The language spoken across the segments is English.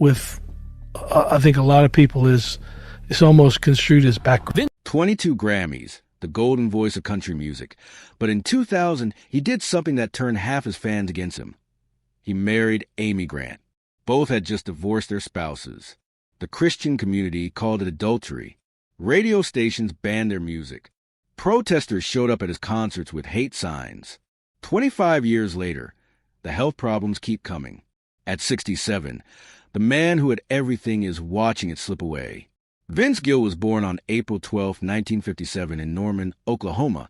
with, I think, a lot of people is it's almost construed as background. 22 Grammys, the golden voice of country music. But in 2000, he did something that turned half his fans against him. He married Amy Grant. Both had just divorced their spouses. The Christian community called it adultery. Radio stations banned their music. Protesters showed up at his concerts with hate signs. 25 years later, the health problems keep coming. At 67, the man who had everything is watching it slip away. Vince Gill was born on April 12, 1957 in Norman, Oklahoma,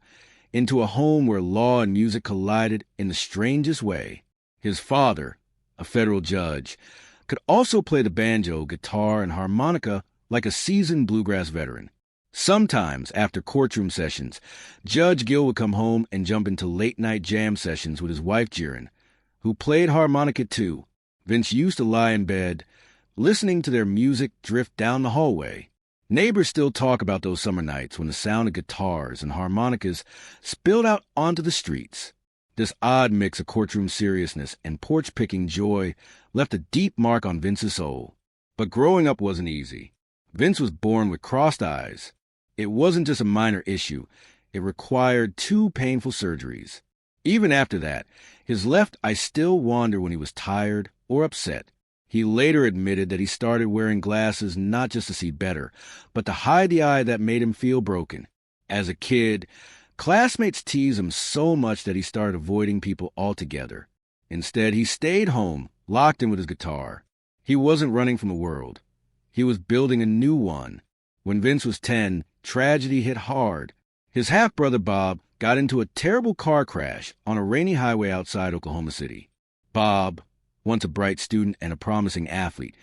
into a home where law and music collided in the strangest way. His father, a federal judge, could also play the banjo, guitar, and harmonica like a seasoned bluegrass veteran. Sometimes, after courtroom sessions, Judge Gill would come home and jump into late-night jam sessions with his wife, Jiren, who played harmonica too. Vince used to lie in bed, listening to their music drift down the hallway. Neighbors still talk about those summer nights when the sound of guitars and harmonicas spilled out onto the streets. This odd mix of courtroom seriousness and porch-picking joy left a deep mark on Vince's soul. But growing up wasn't easy. Vince was born with crossed eyes. It wasn't just a minor issue. It required 2 painful surgeries. Even after that, his left eye still wandered when he was tired or upset. He later admitted that he started wearing glasses not just to see better, but to hide the eye that made him feel broken. As a kid, classmates teased him so much that he started avoiding people altogether. Instead, he stayed home, locked in with his guitar. He wasn't running from the world. He was building a new one. When Vince was 10, tragedy hit hard. His half-brother Bob got into a terrible car crash on a rainy highway outside Oklahoma City. Bob, once a bright student and a promising athlete,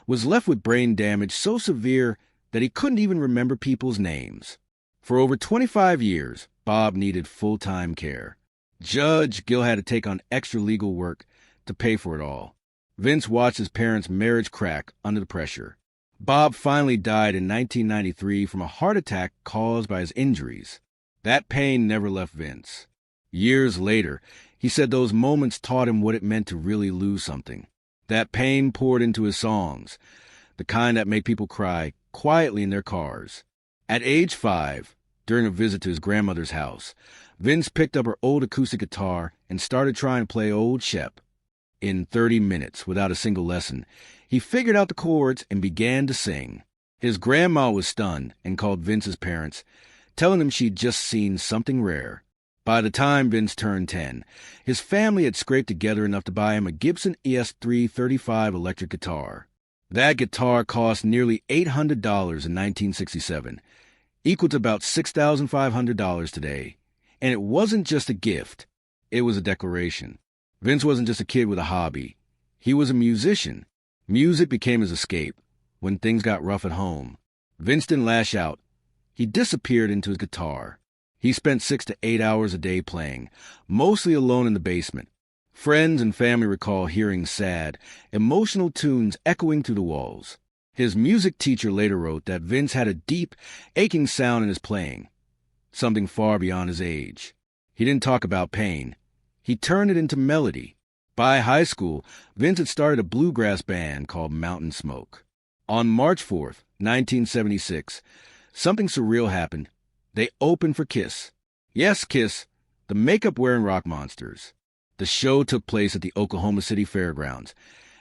was left with brain damage so severe that he couldn't even remember people's names. For over 25 years, Bob needed full-time care. Judge Gill had to take on extra legal work to pay for it all. Vince watched his parents' marriage crack under the pressure. Bob finally died in 1993 from a heart attack caused by his injuries. That pain never left Vince. Years later, he said those moments taught him what it meant to really lose something. That pain poured into his songs, the kind that make people cry quietly in their cars. At age 5, during a visit to his grandmother's house, Vince picked up her old acoustic guitar and started trying to play Old Shep. In 30 minutes, without a single lesson, he figured out the chords and began to sing. His grandma was stunned and called Vince's parents, telling them she'd just seen something rare. By the time Vince turned 10, his family had scraped together enough to buy him a Gibson ES3 35 electric guitar. That guitar cost nearly $800 in 1967, equal to about $6,500 today. And it wasn't just a gift, it was a declaration. Vince wasn't just a kid with a hobby. He was a musician. Music became his escape. When things got rough at home, Vince didn't lash out. He disappeared into his guitar. He spent 6 to 8 hours a day playing, mostly alone in the basement. Friends and family recall hearing sad, emotional tunes echoing through the walls. His music teacher later wrote that Vince had a deep, aching sound in his playing, something far beyond his age. He didn't talk about pain. He turned it into melody. By high school, Vince had started a bluegrass band called Mountain Smoke. On March 4th, 1976, something surreal happened. They opened for Kiss. Yes, Kiss, the makeup-wearing rock monsters. The show took place at the Oklahoma City Fairgrounds,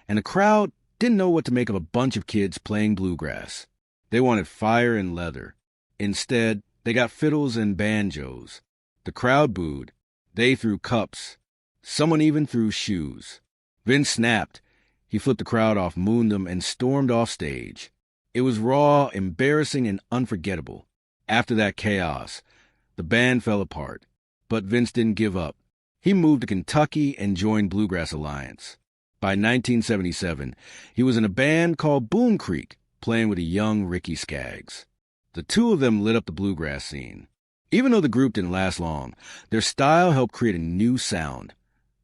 and the crowd didn't know what to make of a bunch of kids playing bluegrass. They wanted fire and leather. Instead, they got fiddles and banjos. The crowd booed. They threw cups. Someone even threw shoes. Vince snapped. He flipped the crowd off, mooned them, and stormed off stage. It was raw, embarrassing, and unforgettable. After that chaos, the band fell apart. But Vince didn't give up. He moved to Kentucky and joined Bluegrass Alliance. By 1977, he was in a band called Boone Creek, playing with a young Ricky Skaggs. The two of them lit up the bluegrass scene. Even though the group didn't last long, their style helped create a new sound,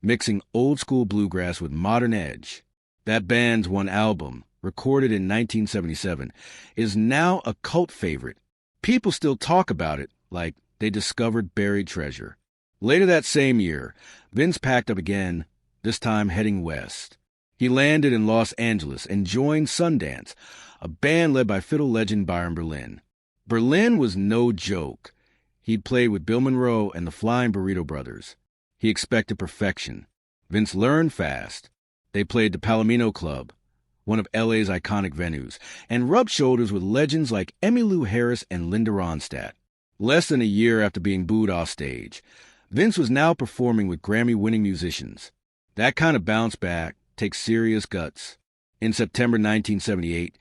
mixing old-school bluegrass with modern edge. That band's one album, recorded in 1977, is now a cult favorite. People still talk about it like they discovered buried treasure. Later that same year, Vince packed up again, this time heading west. He landed in Los Angeles and joined Sundance, a band led by fiddle legend Byron Berlin. Berlin was no joke. He'd played with Bill Monroe and the Flying Burrito Brothers. He expected perfection. Vince learned fast. They played the Palomino Club, one of LA's iconic venues, and rubbed shoulders with legends like Emmylou Harris and Linda Ronstadt. Less than a year after being booed off stage, Vince was now performing with Grammy-winning musicians. That kind of bounce back takes serious guts. In September 1978,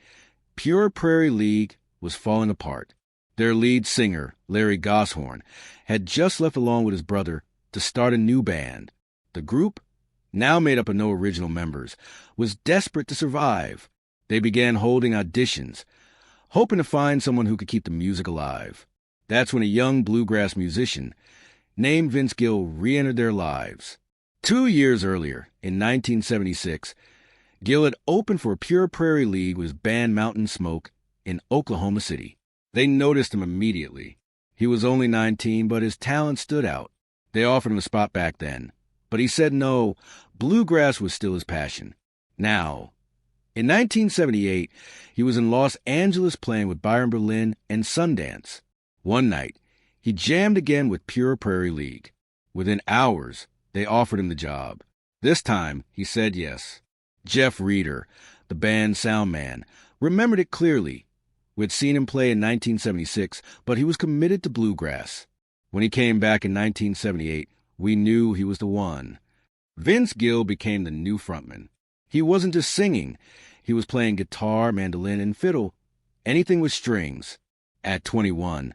Pure Prairie League was falling apart. Their lead singer, Larry Gosshorn, had just left along with his brother to start a new band. The group, now made up of no original members, was desperate to survive. They began holding auditions, hoping to find someone who could keep the music alive. That's when a young bluegrass musician named Vince Gill re-entered their lives. 2 years earlier, in 1976, Gill had opened for Pure Prairie League with his band Mountain Smoke in Oklahoma City. They noticed him immediately. He was only 19, but his talent stood out. They offered him a spot back then, but he said no. Bluegrass was still his passion. Now, in 1978, he was in Los Angeles playing with Byron Berlin and Sundance. One night, he jammed again with Pure Prairie League. Within hours, they offered him the job. This time, he said yes. Jeff Reeder, the band's sound man, remembered it clearly. We'd seen him play in 1976, but he was committed to bluegrass. When he came back in 1978, we knew he was the one. Vince Gill became the new frontman. He wasn't just singing. He was playing guitar, mandolin, and fiddle, anything with strings. At 21,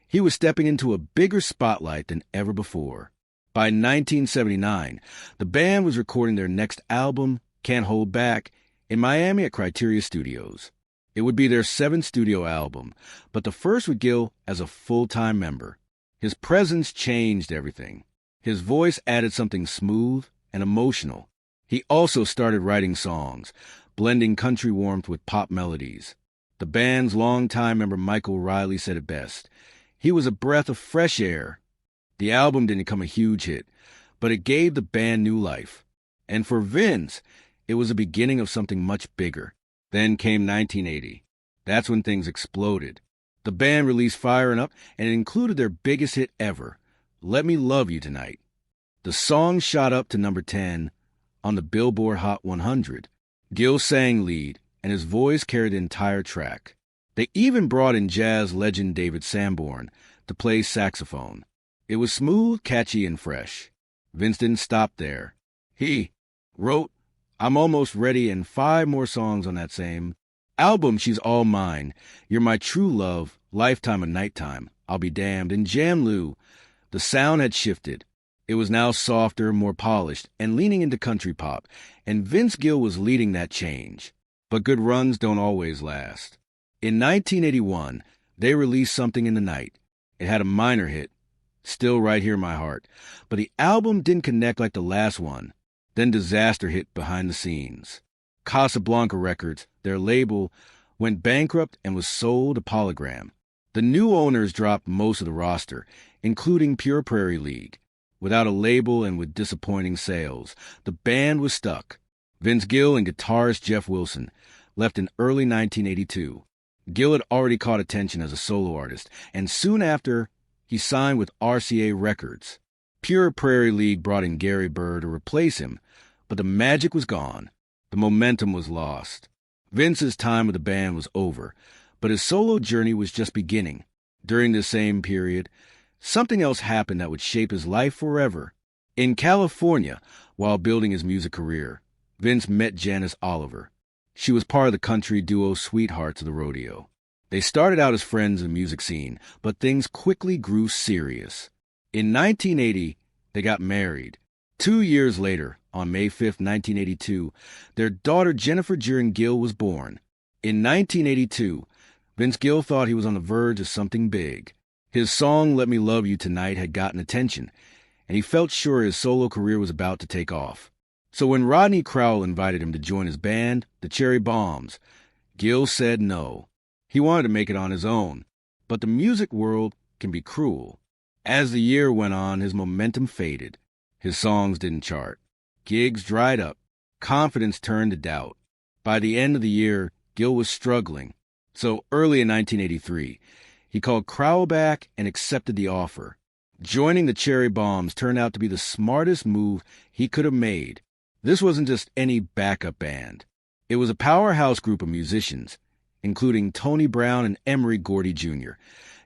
he was stepping into a bigger spotlight than ever before. By 1979, the band was recording their next album, Can't Hold Back, in Miami at Criteria Studios. It would be their 7th studio album, but the first with Gill as a full-time member. His presence changed everything. His voice added something smooth and emotional. He also started writing songs, blending country warmth with pop melodies. The band's longtime member Michael Riley said it best. He was a breath of fresh air. The album didn't become a huge hit, but it gave the band new life. And for Vince, it was the beginning of something much bigger. Then came 1980. That's when things exploded. The band released Firin' Up, and it included their biggest hit ever, Let Me Love You Tonight. The song shot up to number 10 on the Billboard Hot 100. Gill sang lead, and his voice carried the entire track. They even brought in jazz legend David Sanborn to play saxophone. It was smooth, catchy, and fresh. Vince didn't stop there. He wrote I'm Almost Ready and 5 more songs on that same album. She's All Mine, You're My True Love, Lifetime of Nighttime, I'll Be Damned, and Jam Lou. The sound had shifted. It was now softer, more polished, and leaning into country pop, and Vince Gill was leading that change. But good runs don't always last. In 1981, they released Something in the Night. It had a minor hit, Still Right Here in My Heart, but the album didn't connect like the last one. Then disaster hit behind the scenes. Casablanca Records, their label, went bankrupt and was sold to Polygram. The new owners dropped most of the roster, including Pure Prairie League. Without a label and with disappointing sales, the band was stuck. Vince Gill and guitarist Jeff Wilson left in early 1982. Gill had already caught attention as a solo artist, and soon after, he signed with RCA Records. Pure Prairie League brought in Gary Burr to replace him, but the magic was gone. The momentum was lost. Vince's time with the band was over, but his solo journey was just beginning. During this same period, something else happened that would shape his life forever. In California, while building his music career, Vince met Janice Oliver. She was part of the country duo Sweethearts of the Rodeo. They started out as friends in the music scene, but things quickly grew serious. In 1980, they got married. 2 years later, on May 5, 1982, their daughter Jennifer Jiren Gill was born. In 1982, Vince Gill thought he was on the verge of something big. His song Let Me Love You Tonight had gotten attention, and he felt sure his solo career was about to take off. So when Rodney Crowell invited him to join his band, the Cherry Bombs, Gill said no. He wanted to make it on his own, but the music world can be cruel. As the year went on, his momentum faded. His songs didn't chart. Gigs dried up. Confidence turned to doubt. By the end of the year, Gill was struggling. So early in 1983, he called Crowell back and accepted the offer. Joining the Cherry Bombs turned out to be the smartest move he could have made. This wasn't just any backup band. It was a powerhouse group of musicians, including Tony Brown and Emery Gordy Jr.,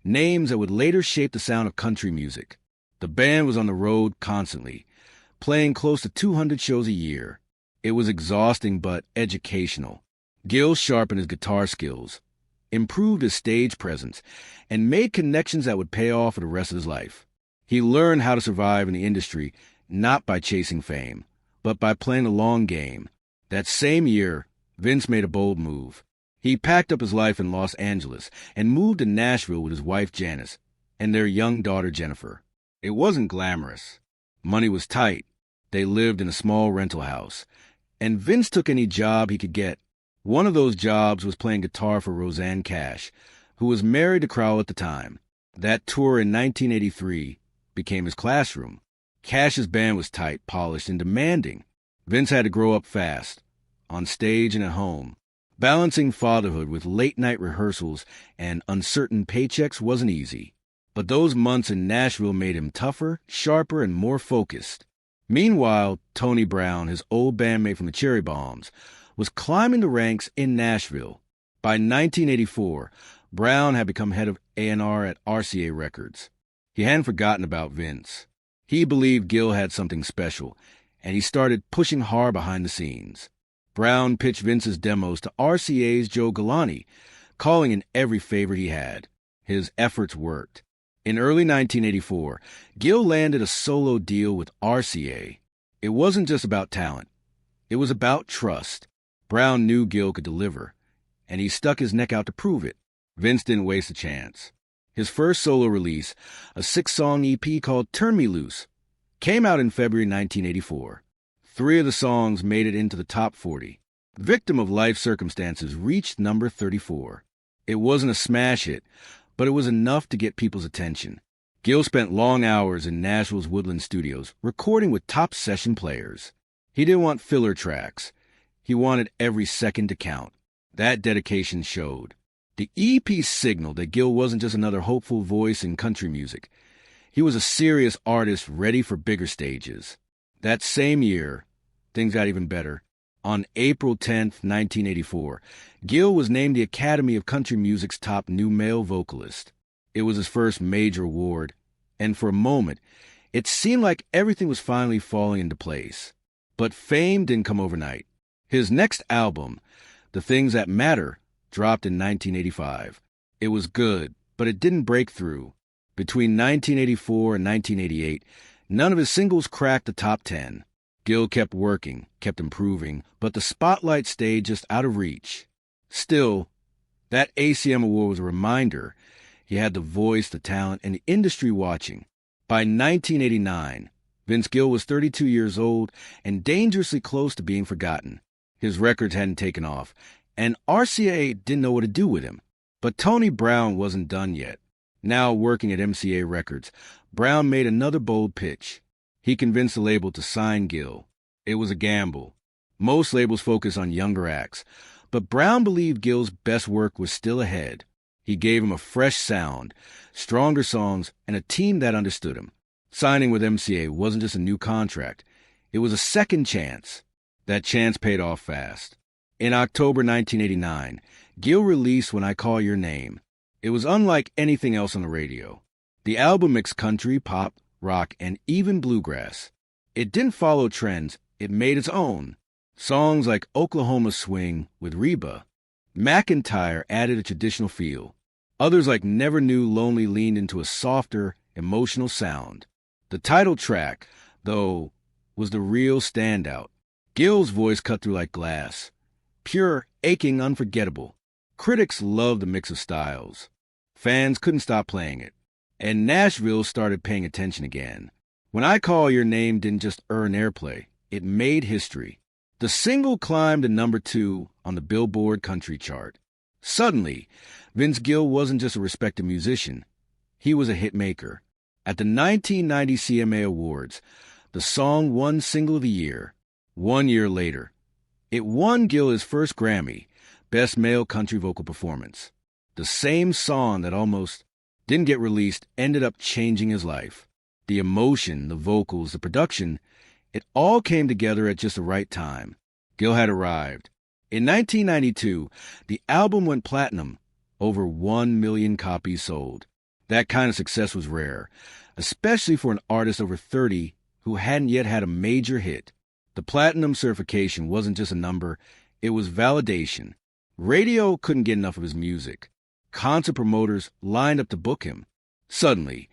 names that would later shape the sound of country music. The band was on the road constantly, playing close to 200 shows a year. It was exhausting but educational. Gill sharpened his guitar skills, improved his stage presence, and made connections that would pay off for the rest of his life. He learned how to survive in the industry not by chasing fame, but by playing the long game. That same year, Vince made a bold move. He packed up his life in Los Angeles and moved to Nashville with his wife Janice and their young daughter Jennifer. It wasn't glamorous. Money was tight. They lived in a small rental house, and Vince took any job he could get. One of those jobs was playing guitar for Rosanne Cash, who was married to Crowell at the time. That tour in 1983 became his classroom. Cash's band was tight, polished, and demanding. Vince had to grow up fast, on stage and at home. Balancing fatherhood with late-night rehearsals and uncertain paychecks wasn't easy. But those months in Nashville made him tougher, sharper, and more focused. Meanwhile, Tony Brown, his old bandmate from the Cherry Bombs, was climbing the ranks in Nashville. By 1984, Brown had become head of A&R at RCA Records. He hadn't forgotten about Vince. He believed Gill had something special, and he started pushing hard behind the scenes. Brown pitched Vince's demos to RCA's Joe Galante, calling in every favor he had. His efforts worked. In early 1984, Gill landed a solo deal with RCA. It wasn't just about talent. It was about trust. Brown knew Gill could deliver, and he stuck his neck out to prove it. Vince didn't waste a chance. His first solo release, a 6-song EP called Turn Me Loose, came out in February 1984. 3 of the songs made it into the top 40. Victim of Life Circumstances reached number 34. It wasn't a smash hit, but it was enough to get people's attention. Gill spent long hours in Nashville's Woodland Studios, recording with top session players. He didn't want filler tracks. He wanted every second to count. That dedication showed. The EP signaled that Gill wasn't just another hopeful voice in country music. He was a serious artist ready for bigger stages. That same year, things got even better. On April 10, 1984, Gill was named the Academy of Country Music's top new male vocalist. It was his first major award, and for a moment, it seemed like everything was finally falling into place. But fame didn't come overnight. His next album, The Things That Matter, dropped in 1985. It was good, but it didn't break through. Between 1984 and 1988, none of his singles cracked the top 10. Gill kept working, kept improving, but the spotlight stayed just out of reach. Still, that ACM award was a reminder he had the voice, the talent, and the industry watching. By 1989, Vince Gill was 32 years old and dangerously close to being forgotten. His records hadn't taken off, and RCA didn't know what to do with him. But Tony Brown wasn't done yet. Now working at MCA Records, Brown made another bold pitch. He convinced the label to sign Gill. It was a gamble. Most labels focus on younger acts, but Brown believed Gill's best work was still ahead. He gave him a fresh sound, stronger songs, and a team that understood him. Signing with MCA wasn't just a new contract. It was a second chance. That chance paid off fast. In October 1989, Gill released When I Call Your Name. It was unlike anything else on the radio. The album mixed country, pop, rock, and even bluegrass. It didn't follow trends. It made its own. Songs like Oklahoma Swing with Reba, McIntyre added a traditional feel. Others like Never Knew Lonely leaned into a softer, emotional sound. The title track, though, was the real standout. Gill's voice cut through like glass. Pure, aching, unforgettable. Critics loved the mix of styles. Fans couldn't stop playing it. And Nashville started paying attention again. When I Call Your Name didn't just earn airplay, it made history. The single climbed to number 2 on the Billboard country chart. Suddenly, Vince Gill wasn't just a respected musician. He was a hit maker. At the 1990 CMA Awards, the song won Single of the Year. 1 year later, It won Gill his first Grammy, Best Male Country Vocal Performance. The same song that almost didn't get released ended up changing his life. The emotion, the vocals, the production, it all came together at just the right time. Gill had arrived. In 1992, the album went platinum, over 1 million copies sold. That kind of success was rare, especially for an artist over 30 who hadn't yet had a major hit. The platinum certification wasn't just a number, it was validation. Radio couldn't get enough of his music. Concert promoters lined up to book him. Suddenly,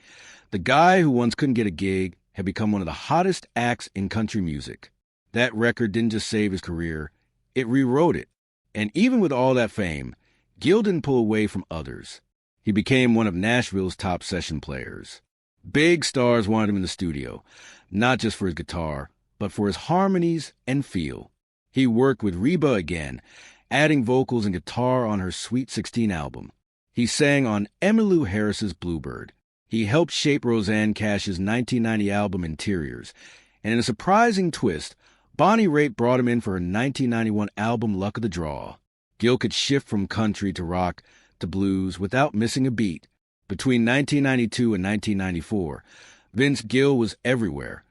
the guy who once couldn't get a gig had become one of the hottest acts in country music. That record didn't just save his career, it rewrote it. And even with all that fame, Gill didn't pull away from others. He became one of Nashville's top session players. Big stars wanted him in the studio, not just for his guitar, but for his harmonies and feel. He worked with Reba again, adding vocals and guitar on her Sweet 16 album. He sang on Emmylou Harris's Bluebird. He helped shape Rosanne Cash's 1990 album Interiors. And in a surprising twist, Bonnie Raitt brought him in for her 1991 album Luck of the Draw. Gill could shift from country to rock to blues without missing a beat. Between 1992 and 1994, Vince Gill was everywhere.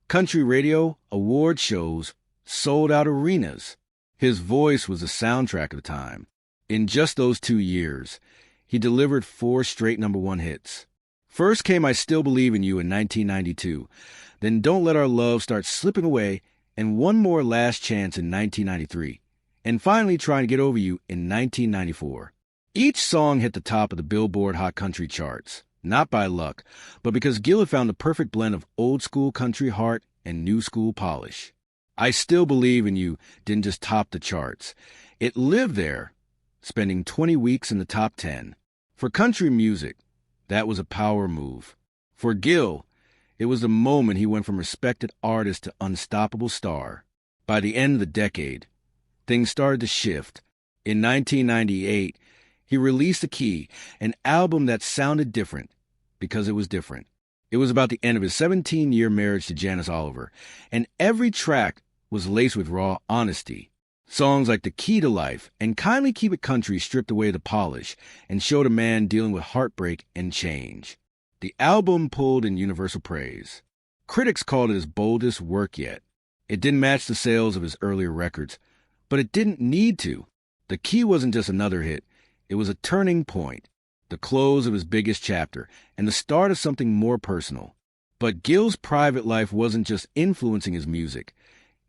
Country radio, award shows, sold-out arenas. His voice was the soundtrack of the time. In just those 2 years, he delivered 4 straight #1 hits. First came I Still Believe in You in 1992, then Don't Let Our Love Start Slipping Away, and one more Last Chance in 1993, and finally Trying to Get Over You in 1994. Each song hit the top of the Billboard Hot Country charts, not by luck, but because Gill had found the perfect blend of old-school country heart and new-school polish. I Still Believe in You didn't just top the charts. It lived there, spending 20 weeks in the top 10. For country music, that was a power move. For Gill, it was the moment he went from respected artist to unstoppable star. By the end of the decade, things started to shift. In 1998, he released The Key, an album that sounded different because it was different. It was about the end of his 17-year marriage to Janice Oliver, and every track was laced with raw honesty. Songs like The Key to Life and Kindly Keep It Country stripped away the polish and showed a man dealing with heartbreak and change. The album pulled in universal praise. Critics called it his boldest work yet. It didn't match the sales of his earlier records, but it didn't need to. The Key wasn't just another hit. It was a turning point, the close of his biggest chapter, and the start of something more personal. But Gill's private life wasn't just influencing his music.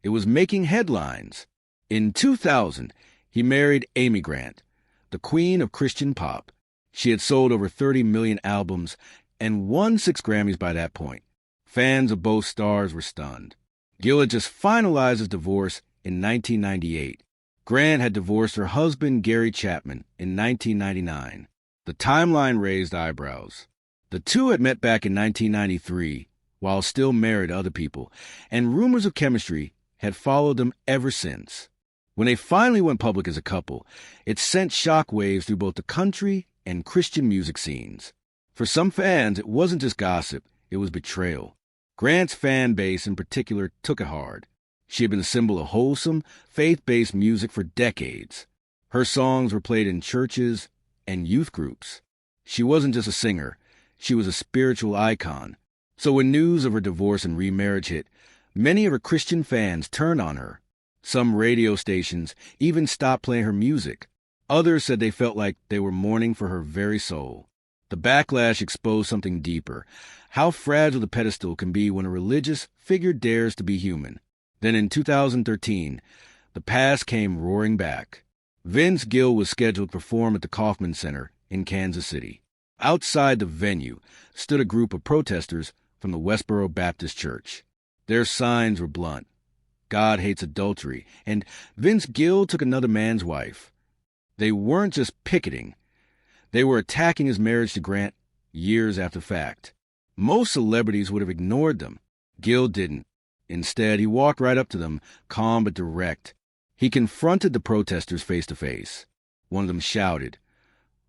It was making headlines. In 2000, he married Amy Grant, the queen of Christian pop. She had sold over 30 million albums and won 6 Grammys by that point. Fans of both stars were stunned. Gill had just finalized his divorce in 1998. Grant had divorced her husband, Gary Chapman, in 1999. The timeline raised eyebrows. The two had met back in 1993, while still married to other people, and rumors of chemistry had followed them ever since. When they finally went public as a couple, it sent shockwaves through both the country and Christian music scenes. For some fans, it wasn't just gossip, it was betrayal. Grant's fan base in particular took it hard. She had been a symbol of wholesome, faith-based music for decades. Her songs were played in churches and youth groups. She wasn't just a singer, she was a spiritual icon. So when news of her divorce and remarriage hit, many of her Christian fans turned on her. Some radio stations even stopped playing her music. Others said they felt like they were mourning for her very soul. The backlash exposed something deeper, how fragile the pedestal can be when a religious figure dares to be human. Then in 2013, the past came roaring back. Vince Gill was scheduled to perform at the Kaufman Center in Kansas City. Outside the venue stood a group of protesters from the Westboro Baptist Church. Their signs were blunt. God hates adultery, and Vince Gill took another man's wife. They weren't just picketing. They were attacking his marriage to Grant years after fact. Most celebrities would have ignored them. Gill didn't. Instead, he walked right up to them, calm but direct. He confronted the protesters face to face. One of them shouted,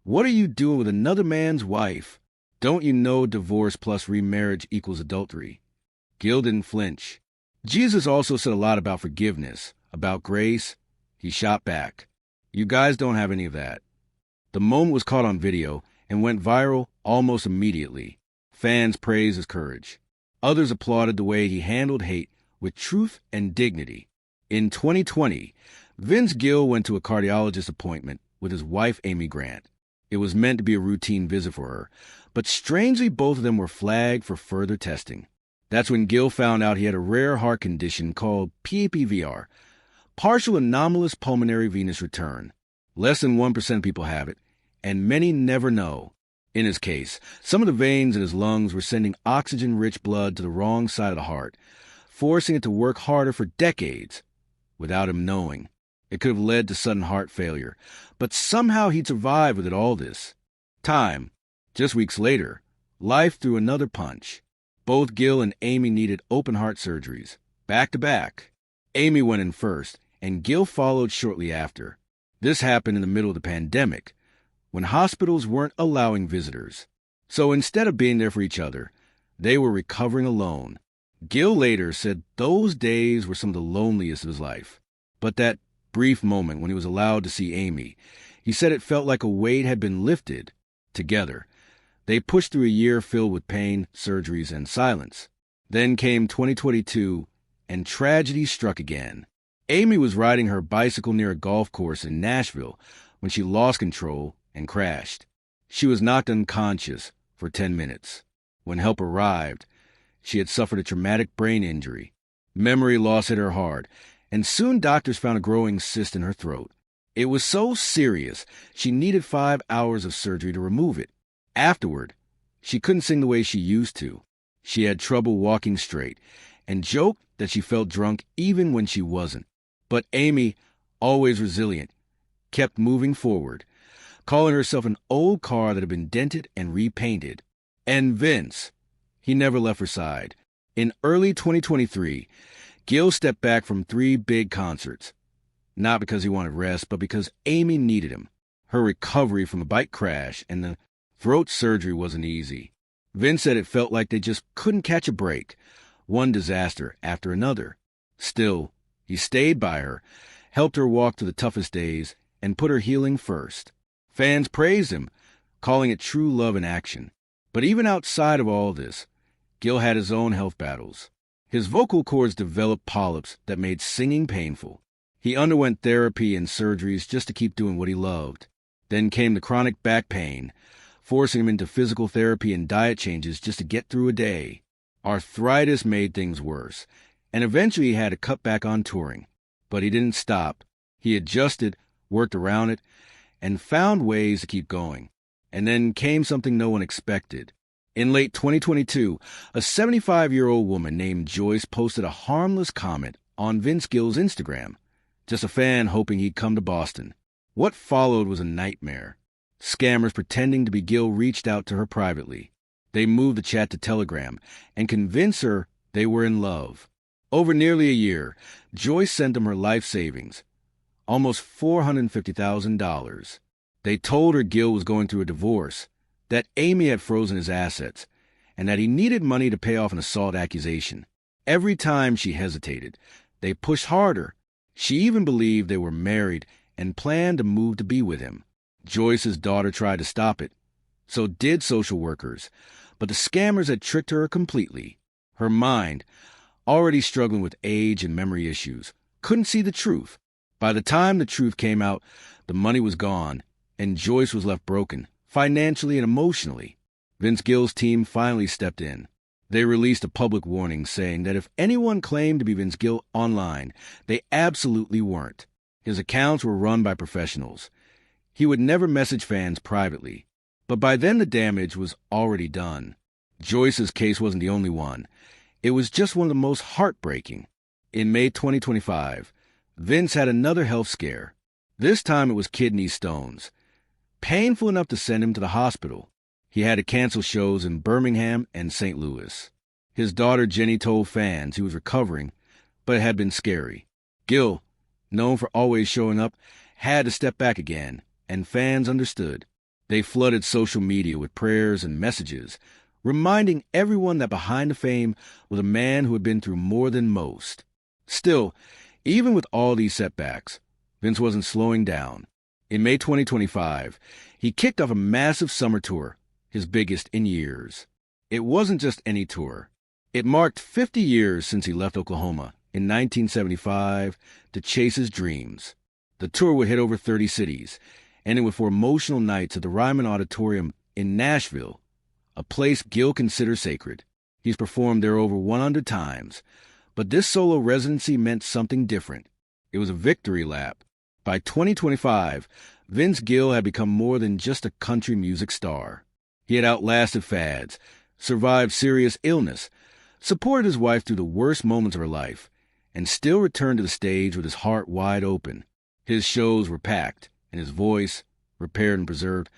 "What are you doing with another man's wife? Don't you know divorce plus remarriage equals adultery?" Gill didn't flinch. Jesus also said a lot about forgiveness, About grace, he shot back. You guys don't have any of that. The moment was caught on video and went viral almost immediately. Fans praised his courage. Others applauded the way he handled hate with truth and dignity. In 2020, Vince Gill went to a cardiologist appointment with his wife, Amy Grant. It was meant to be a routine visit for her, but strangely both of them were flagged for further testing. That's when Gill found out he had a rare heart condition called PAPVR, partial anomalous pulmonary venous return. Less than 1% of people have it, and many never know. In his case, some of the veins in his lungs were sending oxygen-rich blood to the wrong side of the heart, forcing it to work harder for decades without him knowing. It could have led to sudden heart failure, but somehow he'd survived with all this. Time. Just weeks later, life threw another punch. Both Gill and Amy needed open-heart surgeries, back to back. Amy went in first, and Gill followed shortly after. This happened in the middle of the pandemic, when hospitals weren't allowing visitors. So instead of being there for each other, they were recovering alone. Gill later said those days were some of the loneliest of his life. But that brief moment when he was allowed to see Amy, he said it felt like a weight had been lifted. Together, they pushed through a year filled with pain, surgeries, and silence. Then came 2022, and tragedy struck again. Amy was riding her bicycle near a golf course in Nashville when she lost control and crashed. She was knocked unconscious for 10 minutes. When help arrived, she had suffered a traumatic brain injury. Memory loss hit her hard, and soon doctors found a growing cyst in her throat. It was so serious, she needed 5 hours of surgery to remove it. Afterward, she couldn't sing the way she used to. She had trouble walking straight, and joked that she felt drunk even when she wasn't. But Amy, always resilient, kept moving forward, calling herself an old car that had been dented and repainted. And Vince, he never left her side. In early 2023, Gill stepped back from 3 big concerts. Not because he wanted rest, but because Amy needed him. Her recovery from a bike crash and the throat surgery wasn't easy. Vince said it felt like they just couldn't catch a break, one disaster after another. Still, he stayed by her, helped her walk through the toughest days, and put her healing first. Fans praised him, calling it true love in action. But even outside of all this, Gill had his own health battles. His vocal cords developed polyps that made singing painful. He underwent therapy and surgeries just to keep doing what he loved. Then came the chronic back pain, forcing him into physical therapy and diet changes just to get through a day. Arthritis made things worse, and eventually he had to cut back on touring. But he didn't stop. He adjusted, worked around it, and found ways to keep going. And then came something no one expected. In late 2022, a 75-year-old woman named Joyce posted a harmless comment on Vince Gill's Instagram. Just a fan hoping he'd come to Boston. What followed was a nightmare. Scammers pretending to be Gill reached out to her privately. They moved the chat to Telegram and convinced her they were in love. Over nearly a year, Joyce sent them her life savings, almost $450,000. They told her Gill was going through a divorce, that Amy had frozen his assets, and that he needed money to pay off an assault accusation. Every time she hesitated, they pushed harder. She even believed they were married and planned to move to be with him. Joyce's daughter tried to stop it. So did social workers. But the scammers had tricked her completely. Her mind, already struggling with age and memory issues, couldn't see the truth. By the time the truth came out, the money was gone, and Joyce was left broken, financially and emotionally. Vince Gill's team finally stepped in. They released a public warning saying that if anyone claimed to be Vince Gill online, they absolutely weren't. His accounts were run by professionals. He would never message fans privately. But by then the damage was already done. Joyce's case wasn't the only one. It was just one of the most heartbreaking. In May 2025, Vince had another health scare. This time it was kidney stones. Painful enough to send him to the hospital. He had to cancel shows in Birmingham and St. Louis. His daughter Jenny told fans he was recovering, but it had been scary. Gill, known for always showing up, had to step back again, and fans understood. They flooded social media with prayers and messages, reminding everyone that behind the fame was a man who had been through more than most. Still, Even with all these setbacks, Vince wasn't slowing down. In May 2025, he kicked off a massive summer tour, his biggest in years. It wasn't just any tour. It marked 50 years since he left Oklahoma in 1975 to chase his dreams. The tour would hit over 30 cities, ending with 4 emotional nights at the Ryman Auditorium in Nashville, a place Gill considers sacred. He's performed there over 100 times, but this solo residency meant something different. It was a victory lap. By 2025, Vince Gill had become more than just a country music star. He had outlasted fads, survived serious illness, supported his wife through the worst moments of her life, and still returned to the stage with his heart wide open. His shows were packed, and his voice, repaired and preserved,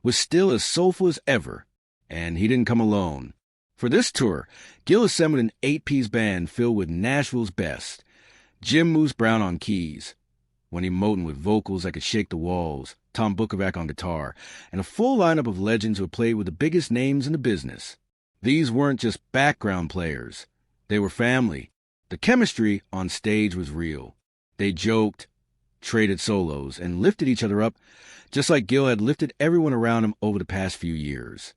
was still as soulful as ever. And he didn't come alone. For this tour, Gill assembled an 8-piece band filled with Nashville's best. Jim Moose Brown on keys, Wendy Moten with vocals that could shake the walls, Tom Bukovac on guitar, and a full lineup of legends who had played with the biggest names in the business. These weren't just background players. They were family. The chemistry on stage was real. They joked, traded solos, and lifted each other up, just like Gill had lifted everyone around him over the past few years.